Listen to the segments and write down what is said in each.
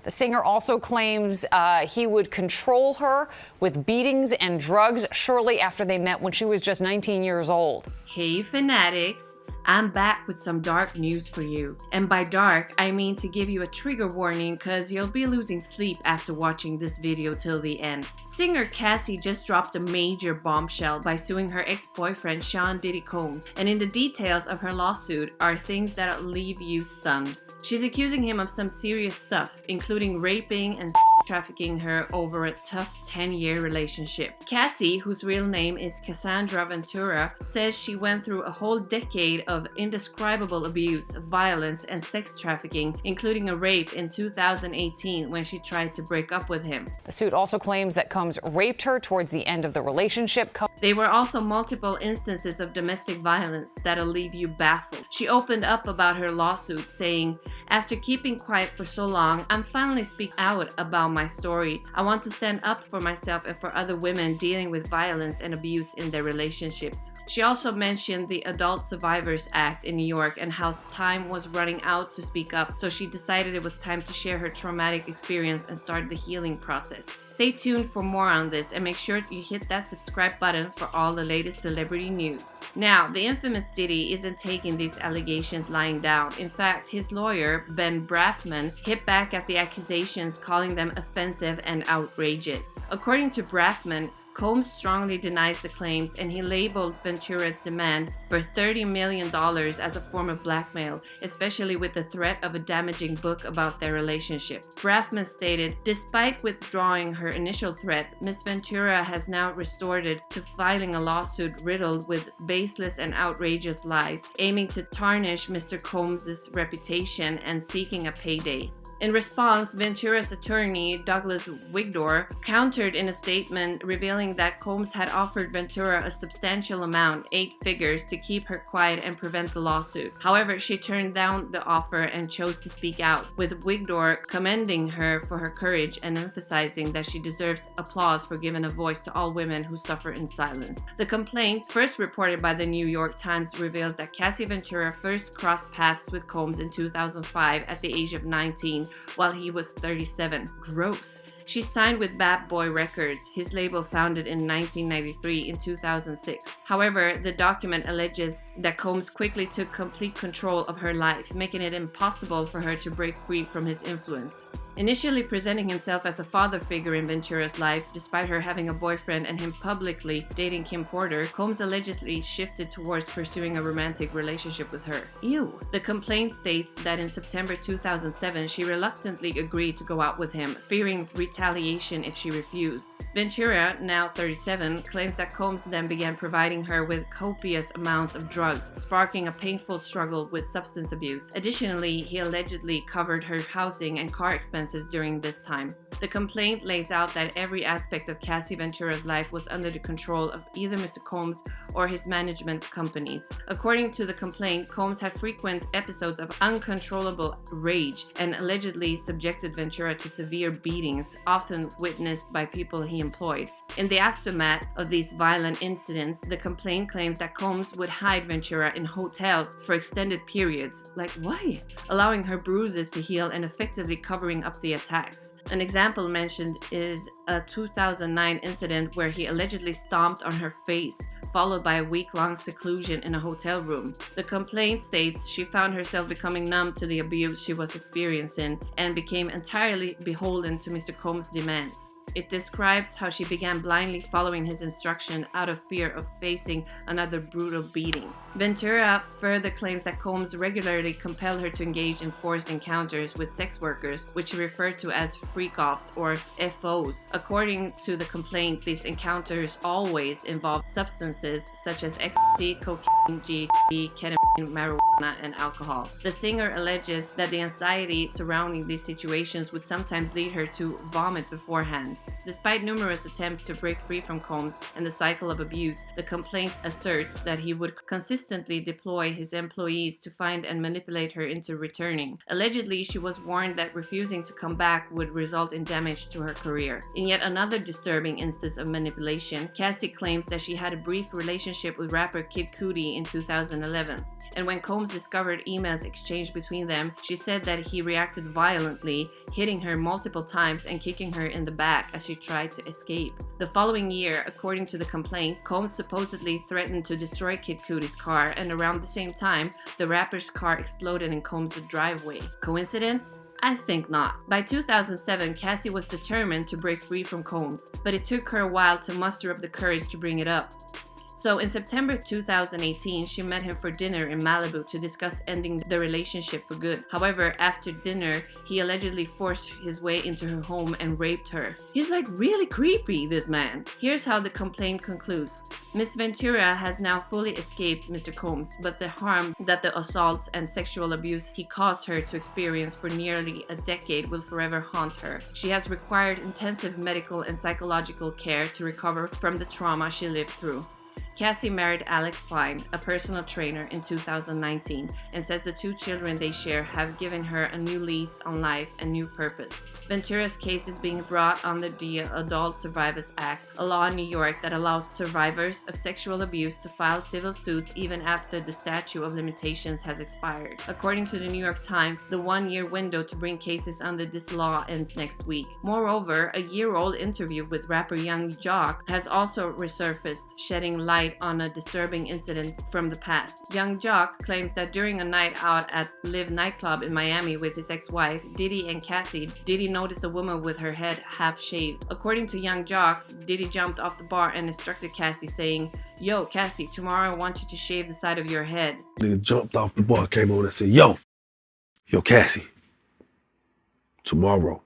The singer also claims he would control her with beatings and drugs shortly after they met when she was just 19 years old. Hey fanatics, I'm back with some dark news for you. And by dark, I mean to give you a trigger warning because you'll be losing sleep after watching this video till the end. Singer Cassie just dropped a major bombshell by suing her ex-boyfriend Diddy Combs, and in the details of her lawsuit are things that'll leave you stunned. She's accusing him of some serious stuff, including raping and trafficking her over a tough 10-year relationship. Cassie, whose real name is Cassandra Ventura, says she went through a whole decade of indescribable abuse, violence, and sex trafficking, including a rape in 2018 when she tried to break up with him. The suit also claims that Combs raped her towards the end of the relationship. There were also multiple instances of domestic violence that'll leave you baffled. She opened up about her lawsuit, saying, "After keeping quiet for so long, I'm finally speaking out about my story. I want to stand up for myself and for other women dealing with violence and abuse in their relationships." She also mentioned the Adult Survivors Act in New York and how time was running out to speak up, so she decided it was time to share her traumatic experience and start the healing process. Stay tuned for more on this and make sure you hit that subscribe button for all the latest celebrity news. Now, the infamous Diddy isn't taking these allegations lying down. In fact, his lawyer, Ben Brafman, hit back at the accusations, calling them offensive and outrageous. According to Brafman, Combs strongly denies the claims, and he labeled Ventura's demand for $30 million as a form of blackmail, especially with the threat of a damaging book about their relationship. Brafman stated, "Despite withdrawing her initial threat, Ms. Ventura has now resorted to filing a lawsuit riddled with baseless and outrageous lies, aiming to tarnish Mr. Combs' reputation and seeking a payday." In response, Ventura's attorney, Douglas Wigdor, countered in a statement revealing that Combs had offered Ventura a substantial amount, 8 figures, to keep her quiet and prevent the lawsuit. However, she turned down the offer and chose to speak out, with Wigdor commending her for her courage and emphasizing that she deserves applause for giving a voice to all women who suffer in silence. The complaint, first reported by the New York Times, reveals that Cassie Ventura first crossed paths with Combs in 2005 at the age of 19, while he was 37. Gross. She signed with Bad Boy Records, his label founded in 1993 in 2006. However, the document alleges that Combs quickly took complete control of her life, making it impossible for her to break free from his influence. Initially presenting himself as a father figure in Ventura's life, despite her having a boyfriend and him publicly dating Kim Porter, Combs allegedly shifted towards pursuing a romantic relationship with her. Ew. The complaint states that in September 2007, she reluctantly agreed to go out with him, fearing retaliation if she refused. Ventura, now 37, claims that Combs then began providing her with copious amounts of drugs, sparking a painful struggle with substance abuse. Additionally, he allegedly covered her housing and car expenses during this time. The complaint lays out that every aspect of Cassie Ventura's life was under the control of either Mr. Combs or his management companies. According to the complaint, Combs had frequent episodes of uncontrollable rage and allegedly subjected Ventura to severe beatings, often witnessed by people he employed. In the aftermath of these violent incidents, the complaint claims that Combs would hide Ventura in hotels for extended periods. Like, why? Allowing her bruises to heal and effectively covering up the attacks. An example mentioned is a 2009 incident where he allegedly stomped on her face, followed by a week-long seclusion in a hotel room. The complaint states she found herself becoming numb to the abuse she was experiencing and became entirely beholden to Mr. Combs' demands. It describes how she began blindly following his instruction out of fear of facing another brutal beating. Ventura further claims that Combs regularly compelled her to engage in forced encounters with sex workers, which he referred to as freak-offs or FOs. According to the complaint, these encounters always involved substances such as ecstasy, cocaine, GHB, ketamine, marijuana, and alcohol. The singer alleges that the anxiety surrounding these situations would sometimes lead her to vomit beforehand. Despite numerous attempts to break free from Combs and the cycle of abuse, the complaint asserts that he would consistently deploy his employees to find and manipulate her into returning. Allegedly, she was warned that refusing to come back would result in damage to her career. In yet another disturbing instance of manipulation, Cassie claims that she had a brief relationship with rapper Kid Cudi in 2011. and when Combs discovered emails exchanged between them, she said that he reacted violently, hitting her multiple times and kicking her in the back as she tried to escape. The following year, according to the complaint, Combs supposedly threatened to destroy Kid Cudi's car, and around the same time, the rapper's car exploded in Combs' driveway. Coincidence? I think not. By 2007, Cassie was determined to break free from Combs, but it took her a while to muster up the courage to bring it up. So in September 2018, she met him for dinner in Malibu to discuss ending the relationship for good. However, after dinner, he allegedly forced his way into her home and raped her. He's like really creepy, this man. Here's how the complaint concludes. Ms. Ventura has now fully escaped Mr. Combs, but the harm that the assaults and sexual abuse he caused her to experience for nearly a decade will forever haunt her. She has required intensive medical and psychological care to recover from the trauma she lived through. Cassie married Alex Fine, a personal trainer, in 2019, and says the two children they share have given her a new lease on life and new purpose. Ventura's case is being brought under the Adult Survivors Act, a law in New York that allows survivors of sexual abuse to file civil suits even after the statute of limitations has expired. According to the New York Times, the one-year window to bring cases under this law ends next week. Moreover, a year-old interview with rapper Young Jock has also resurfaced, shedding light on a disturbing incident from the past. Young Jock claims that during a night out at Live nightclub in Miami with his ex-wife, Diddy and Cassie, Diddy noticed a woman with her head half shaved. According to Young Jock, Diddy jumped off the bar and instructed Cassie, saying, "Yo, Cassie, tomorrow I want you to shave the side of your head." Nigga jumped off the bar, came on and said, yo, Cassie, tomorrow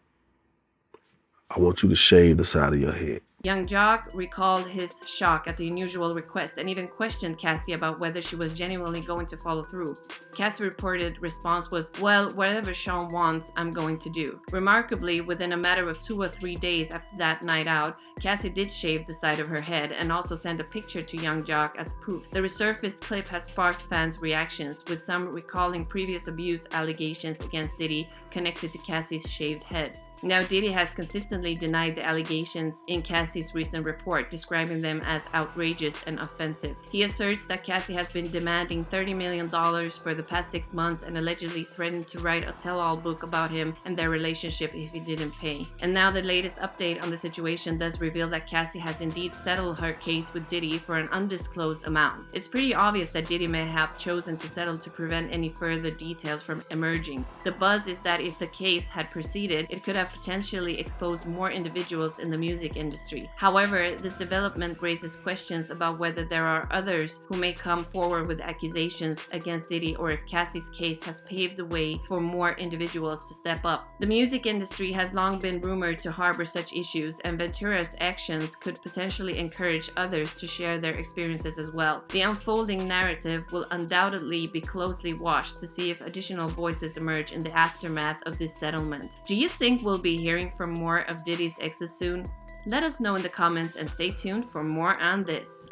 I want you to shave the side of your head. Young Jock recalled his shock at the unusual request and even questioned Cassie about whether she was genuinely going to follow through. Cassie's reported response was, "Well, whatever Sean wants, I'm going to do." Remarkably, within a matter of 2 or 3 days after that night out, Cassie did shave the side of her head and also sent a picture to Young Jock as proof. The resurfaced clip has sparked fans' reactions, with some recalling previous abuse allegations against Diddy connected to Cassie's shaved head. Now, Diddy has consistently denied the allegations in Cassie's recent report, describing them as outrageous and offensive. He asserts that Cassie has been demanding $30 million for the past 6 months and allegedly threatened to write a tell-all book about him and their relationship if he didn't pay. And now the latest update on the situation does reveal that Cassie has indeed settled her case with Diddy for an undisclosed amount. It's pretty obvious that Diddy may have chosen to settle to prevent any further details from emerging. The buzz is that if the case had proceeded, it could have potentially exposed more individuals in the music industry. However, this development raises questions about whether there are others who may come forward with accusations against Diddy, or if Cassie's case has paved the way for more individuals to step up. The music industry has long been rumored to harbor such issues, and Ventura's actions could potentially encourage others to share their experiences as well. The unfolding narrative will undoubtedly be closely watched to see if additional voices emerge in the aftermath of this settlement. Do you think we'll be hearing from more of Diddy's exes soon? Let us know in the comments and stay tuned for more on this.